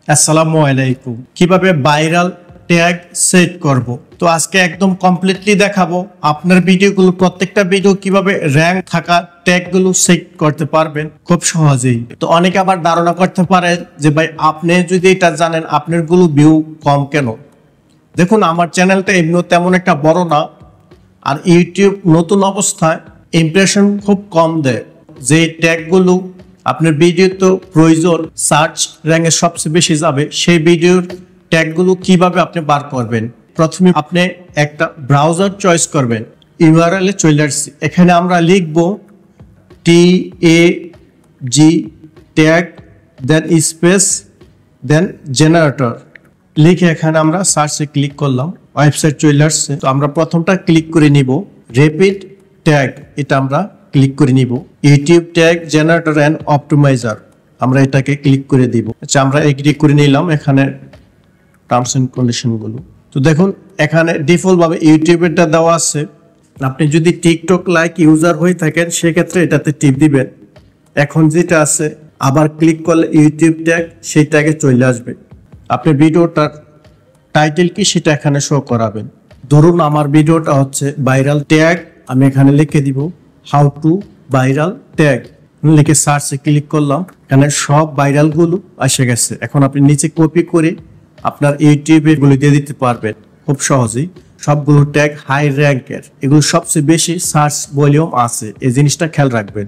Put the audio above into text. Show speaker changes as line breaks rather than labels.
আসসালামু আলাইকুম। কিভাবে ভাইরাল ট্যাগ সেট করব। তো আজকে একদম কমপ্লিটলি দেখাবো আপনার ভিডিওগুলো, প্রত্যেকটা ভিডিও কিভাবে র‍্যাঙ্ক থাকা ট্যাগগুলো সেট করতে পারবেন খুব সহজেই। তো অনেকে আবার ধারণা করতে পারে যে ভাই আপনি যদি এটা জানেন আপনার গুলো ভিউ কম কেন। দেখুন, আমার চ্যানেলটা এমনি তেমন একটা বড় না, আর ইউটিউব নতুন অবস্থায় ইমপ্রেশন খুব কম দেয়। যে ট্যাগগুলো আপনার ভিডিও তো প্রয়োজন, সার্চ র্যাঙ্কে সবচেয়ে বেশি যাবে, সেই ভিডিওর ট্যাগগুলো কিভাবে আপনি বার করবেন। প্রথমে আপনি একটা ব্রাউজার চয়েস করবেন। ইউআরএল এ চলে আসছি, এখানে আমরা লিখব TAG ট্যাগ দেন স্পেস দেন জেনারেটর লিখে এখানে আমরা সার্চে ক্লিক করলাম। ওয়েবসাইট চলে আসছে। তো আমরা প্রথমটা ক্লিক করে নিব, র্যাপিড ট্যাগ, এটা আমরা ক্লিক করে নিব। YouTube tag generator and optimizer, আমরা এটাকে ক্লিক করে দিব। আচ্ছা, আমরা এগ্রি করে নিলাম এখানে টার্মস এন্ড কন্ডিশন গুলো। তো দেখুন, এখানে ডিফল্ট ভাবে ইউটিউবেরটা দেওয়া আছে। আপনি যদি টিকটক লাইক ইউজার হয়ে থাকেন সেক্ষেত্রে এটাতে টিপ দিবেন। এখন যেটা আছে, আবার ক্লিক করলে ইউটিউব ট্যাগ সেই ট্যাগে চলে আসবে। আপনি ভিডিওটার টাইটেল কি সেটা এখানে শো করাবেন। ধরুন আমার ভিডিওটা হচ্ছে ভাইরাল ট্যাগ, আমি এখানে লিখে দিব হাউ টু ভাইরাল ট্যাগ, লিখে সার্চে ক্লিক করলাম। এখানে সব ভাইরাল গুলো এসে গেছে। এখন আপনি নিচে কপি করে আপনার ইউটিউবে গুলো দিয়ে দিতে পারবেন খুব সহজেই। সবগুলো ট্যাগ হাই র্যাঙ্কের, এগুলো সবচেয়ে বেশি সার্চ ভলিউম আছে, এই জিনিসটা খেয়াল রাখবেন।